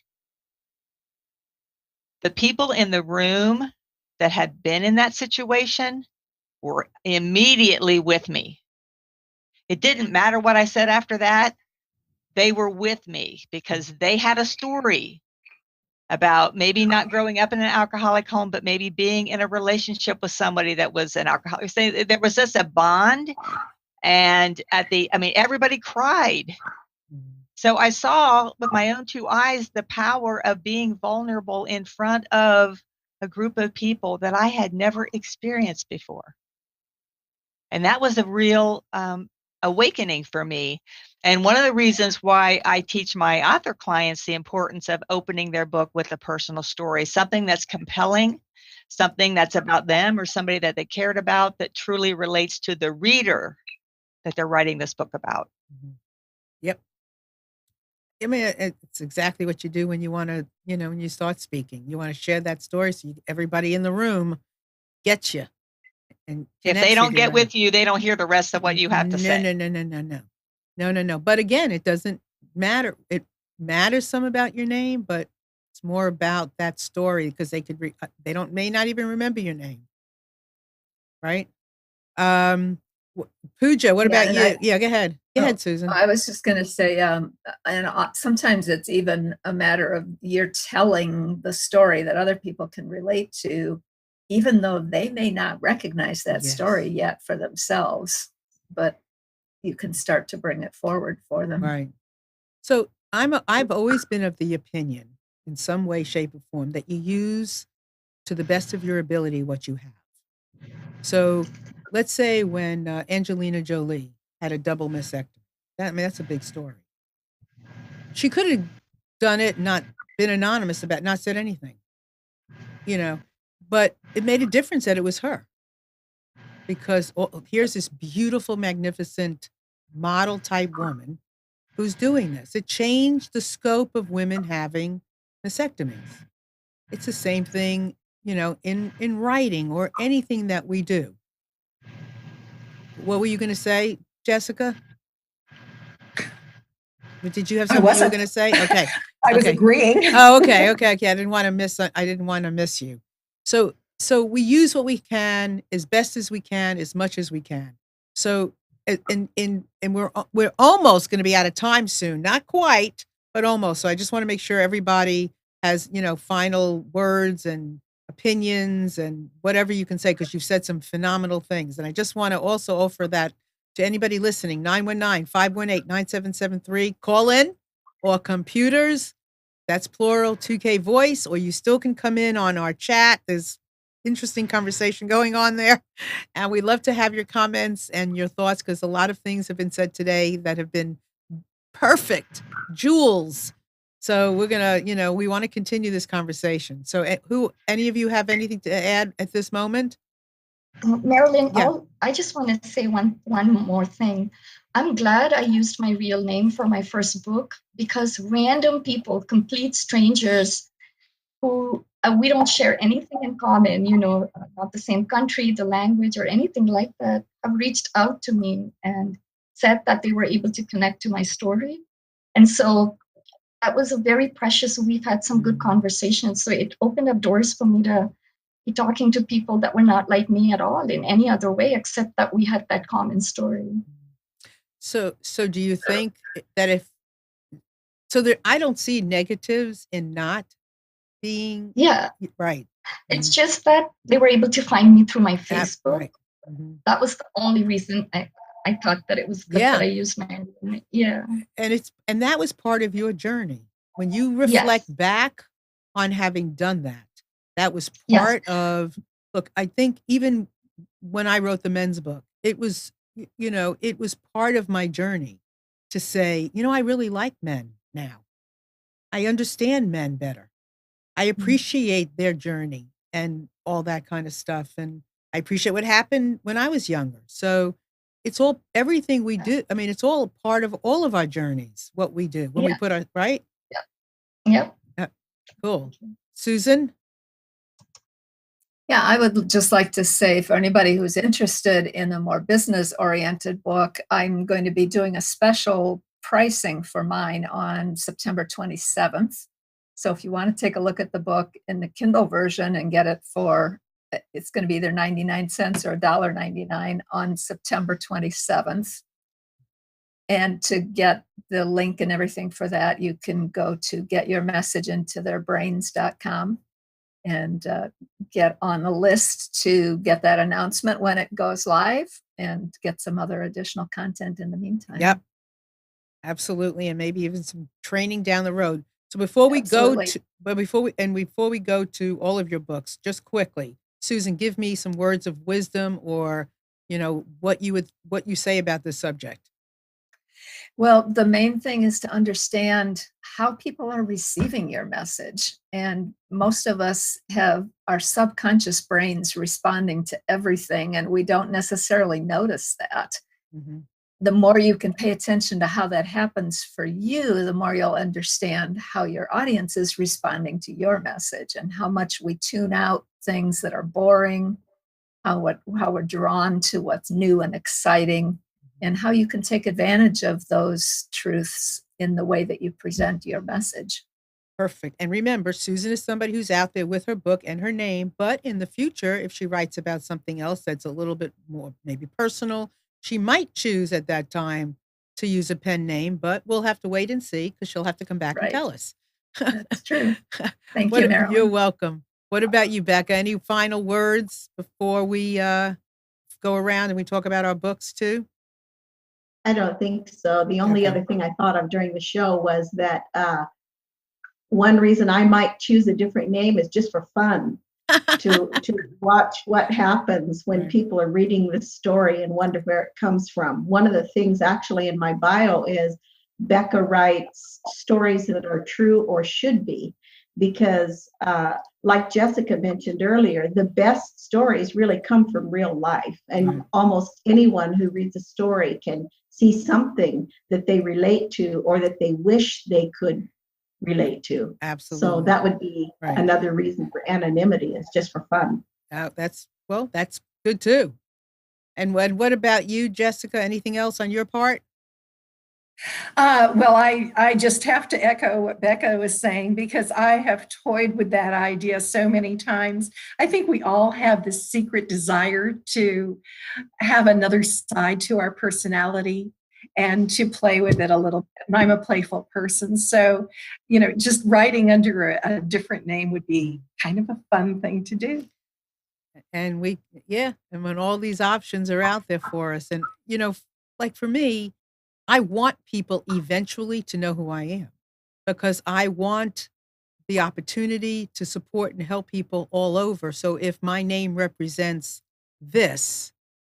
the people in the room that had been in that situation were immediately with me. It didn't matter what I said after that. They were with me because they had a story about maybe not growing up in an alcoholic home, but maybe being in a relationship with somebody that was an alcoholic. There was just a bond. And everybody cried. So I saw with my own two eyes the power of being vulnerable in front of a group of people that I had never experienced before. And that was a real awakening for me. And one of the reasons why I teach my author clients the importance of opening their book with a personal story, something that's compelling, something that's about them or somebody that they cared about, that truly relates to the reader that they're writing this book about. Yep. I mean, it's exactly what you do when you want to, when you start speaking. You want to share that story so everybody in the room gets you and If they connects don't get you. with you, they don't hear the rest of what you have to say. No. But again, it doesn't matter. It matters some about your name, but it's more about that story, because they may not even remember your name, right? Pooja, what about you? Yeah, go ahead. Go ahead, Susan. I was just going to say, and sometimes it's even a matter of you're telling the story that other people can relate to, even though they may not recognize that story yet for themselves, but you can start to bring it forward for them. Right. So I've always been of the opinion, in some way, shape, or form, that you use to the best of your ability what you have. So let's say when Angelina Jolie had a double mastectomy. That's a big story. She could have done it, not been anonymous about, not said anything, but it made a difference that it was her, because here's this beautiful, magnificent model type woman who's doing this. It changed the scope of women having vasectomies. It's the same thing, in writing or anything that we do. What were you going to say, Jessica? Did you have something you were going to say? Okay. I was agreeing. Oh, okay. I didn't want to miss you. So we use what we can as best as we can, as much as we can. So, and we're almost going to be out of time soon. Not quite, but almost. So I just want to make sure everybody has, final words and opinions and whatever you can say, because you've said some phenomenal things. And I just want to also offer that to anybody listening, 919-518-9773. Call in, or computers, that's plural, 2K voice, or you still can come in on our chat. There's interesting conversation going on there. And we love to have your comments and your thoughts, because a lot of things have been said today that have been perfect jewels. So we're going to, we want to continue this conversation. So any of you have anything to add at this moment? Marilyn, Yeah. I just want to say one more thing. I'm glad I used my real name for my first book, because random people, complete strangers who we don't share anything in common, not the same country, the language, or anything like that, have reached out to me and said that they were able to connect to my story. And so that was a very precious. We've had some good conversations. So it opened up doors for me to be talking to people that were not like me at all in any other way, except that we had that common story. So do you think that I don't see negatives in not being right. It's just that they were able to find me through my Facebook. Right. Mm-hmm. That was the only reason I thought that it was good that I used my name. Yeah. And that was part of your journey. When you reflect back on having done that, that was part of, look, I think even when I wrote the men's book, it was, it was part of my journey to say, I really like men now. I understand men better. I appreciate their journey and all that kind of stuff. And I appreciate what happened when I was younger. So it's all, everything we do. I mean, it's all part of all of our journeys, what we do when we put our, right? Yep. Cool. Susan? Yeah, I would just like to say, for anybody who's interested in a more business-oriented book, I'm going to be doing a special pricing for mine on September 27th. So if you want to take a look at the book in the Kindle version and get it it's going to be either 99 cents or $1.99 on September 27th. And to get the link and everything for that, you can go to getyourmessageintotheirbrains.com and get on the list to get that announcement when it goes live, and get some other additional content in the meantime. Yep. Absolutely. And maybe even some training down the road. So before we go to all of your books, just quickly, Susan, give me some words of wisdom, or, what you say about this subject. Well, the main thing is to understand how people are receiving your message. And most of us have our subconscious brains responding to everything, and we don't necessarily notice that. Mm-hmm. The more you can pay attention to how that happens for you, the more you'll understand how your audience is responding to your message, and how much we tune out things that are boring, how we're drawn to what's new and exciting, and how you can take advantage of those truths in the way that you present your message. Perfect. And remember, Susan is somebody who's out there with her book and her name, but in the future, if she writes about something else that's a little bit more maybe personal, she might choose at that time to use a pen name, but we'll have to wait and see, because she'll have to come back and tell us. That's true. Thank you, Marilyn. You're welcome. What about you, Becca? Any final words before we go around and we talk about our books too? I don't think so. The only other thing I thought of during the show was that one reason I might choose a different name is just for fun, to watch what happens when people are reading this story and wonder where it comes from. One of the things actually in my bio is Becca writes stories that are true or should be, because like Jessica mentioned earlier, the best stories really come from real life. And almost anyone who reads a story can see something that they relate to or that they wish they could relate to. Absolutely. So that would be another reason for anonymity, is just for fun. That's good too. And what about you, Jessica? Anything else on your part? Well, I just have to echo what Becca was saying, because I have toyed with that idea so many times. I think we all have this secret desire to have another side to our personality and to play with it a little bit. And I'm a playful person. So, just writing under a different name would be kind of a fun thing to do. And and when all these options are out there for us, and, like for me, I want people eventually to know who I am, because I want the opportunity to support and help people all over. So if my name represents this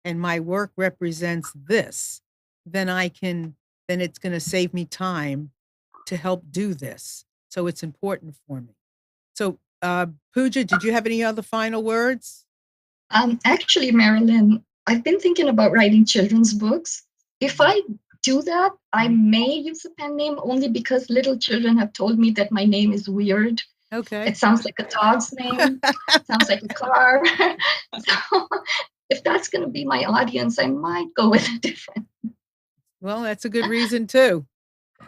and my work represents this, then it's going to save me time to help do this. So it's important for me. So, Pooja, did you have any other final words? Actually, Marilyn, I've been thinking about writing children's books. If I do that, I may use a pen name, only because little children have told me that my name is weird. Okay. It sounds like a dog's name. It sounds like a car. So if that's going to be my audience, I might go with a different. Well, that's a good reason too.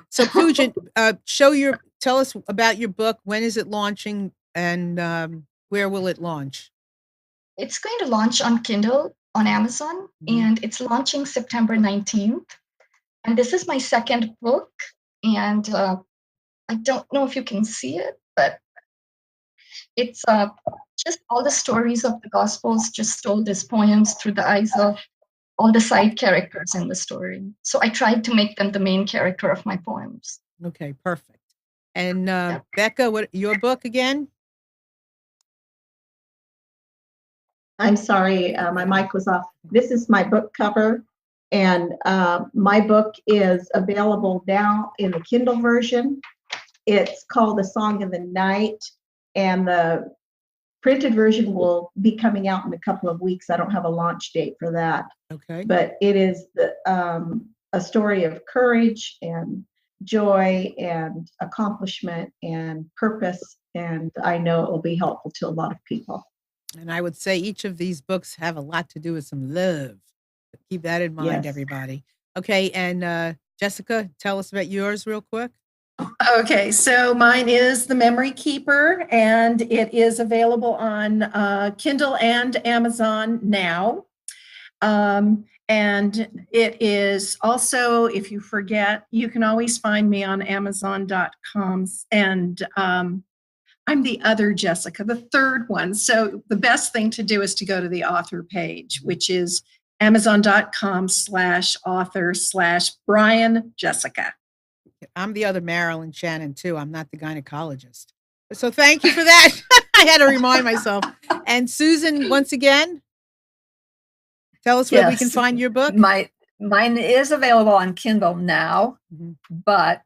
So Pooja, tell us about your book. When is it launching, and where will it launch? It's going to launch on Kindle on Amazon, and it's launching September 19th. And this is my second book, and I don't know if you can see it, but it's just all the stories of the Gospels, just told as poems through the eyes of all the side characters in the story. So I tried to make them the main character of my poems. Okay, perfect. And Becca, what your book again? I'm sorry, my mic was off. This is my book cover, and my book is available now in the Kindle version. It's called The Song of the Night, and the printed version will be coming out in a couple of weeks. I don't have a launch date for that. Okay. But it is a story of courage and joy and accomplishment and purpose, and I know it will be helpful to a lot of people. And I would say each of these books have a lot to do with some love. Keep that in mind, everybody. Okay, and Jessica, tell us about yours real quick. Okay, so mine is The Memory Keeper, and it is available on Kindle and Amazon now. And it is also, if you forget, you can always find me on Amazon.com. And I'm the other Jessica, the third one. So the best thing to do is to go to the author page, which is Amazon.com/author/Bryan Jessica. I'm the other Marilyn Shannon too. I'm not the gynecologist. So thank you for that. I had to remind myself. And Susan, once again, tell us where we can find your book. Mine is available on Kindle now, but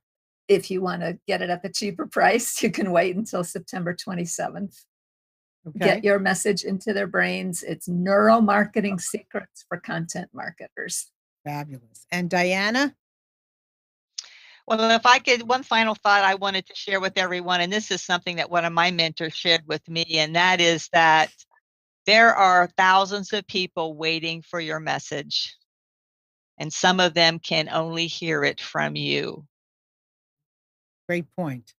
if you want to get it at the cheaper price, you can wait until September 27th. Okay. Get your message into their brains. It's Neuromarketing Secrets for Content Marketers. Fabulous. And Diana? Well, if I could, one final thought I wanted to share with everyone, and this is something that one of my mentors shared with me, and that is that there are thousands of people waiting for your message, and some of them can only hear it from you. Great point.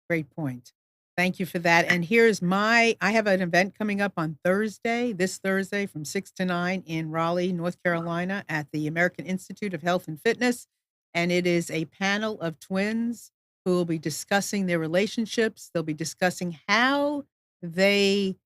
Great point. Thank you for that. And I have an event coming up on this Thursday from 6 to 9 in Raleigh, North Carolina at the American Institute of Health and Fitness. And it is a panel of twins who will be discussing their relationships. They'll be discussing how they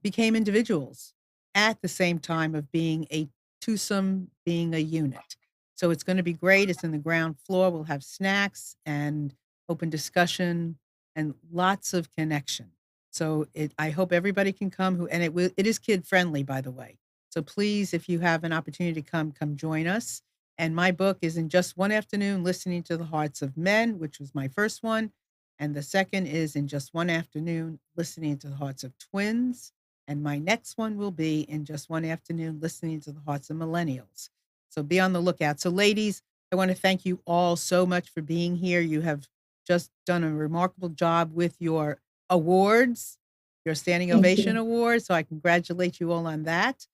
became individuals at the same time of being a twosome, being a unit. So it's going to be great. It's in the ground floor. We'll have snacks and open discussion and lots of connection. So I hope everybody can come. It is kid friendly, by the way. So please, if you have an opportunity to come join us. And my book is In Just One Afternoon, Listening to the Hearts of Men, which was my first one. And the second is In Just One Afternoon, Listening to the Hearts of Twins. And my next one will be In Just One Afternoon, Listening to the Hearts of Millennials. So be on the lookout. So ladies, I want to thank you all so much for being here. You have just done a remarkable job with your awards, your Standing Thank Ovation you. Award. So I congratulate you all on that.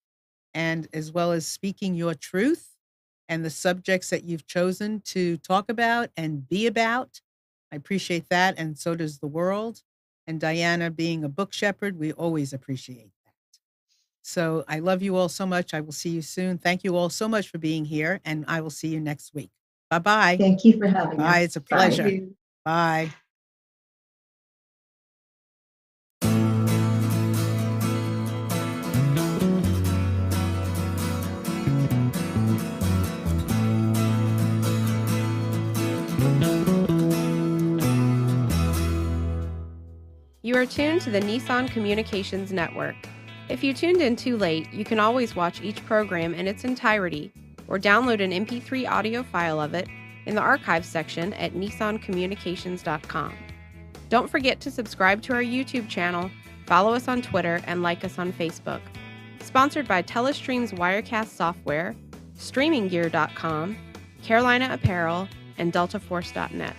And as well as speaking your truth and the subjects that you've chosen to talk about and be about. I appreciate that. And so does the world. And Diana, being a book shepherd, we always appreciate that. So I love you all so much. I will see you soon. Thank you all so much for being here. And I will see you next week. Bye-bye. Thank you for having Bye. us. It's a Bye. pleasure. Bye. You are tuned to the Nissan Communications Network. If you tuned in too late, you can always watch each program in its entirety or download an MP3 audio file of it in the archives section at nissancommunications.com. Don't forget to subscribe to our YouTube channel, follow us on Twitter, and like us on Facebook. Sponsored by Telestream's Wirecast software, StreamingGear.com, Carolina Apparel, and DeltaForce.net.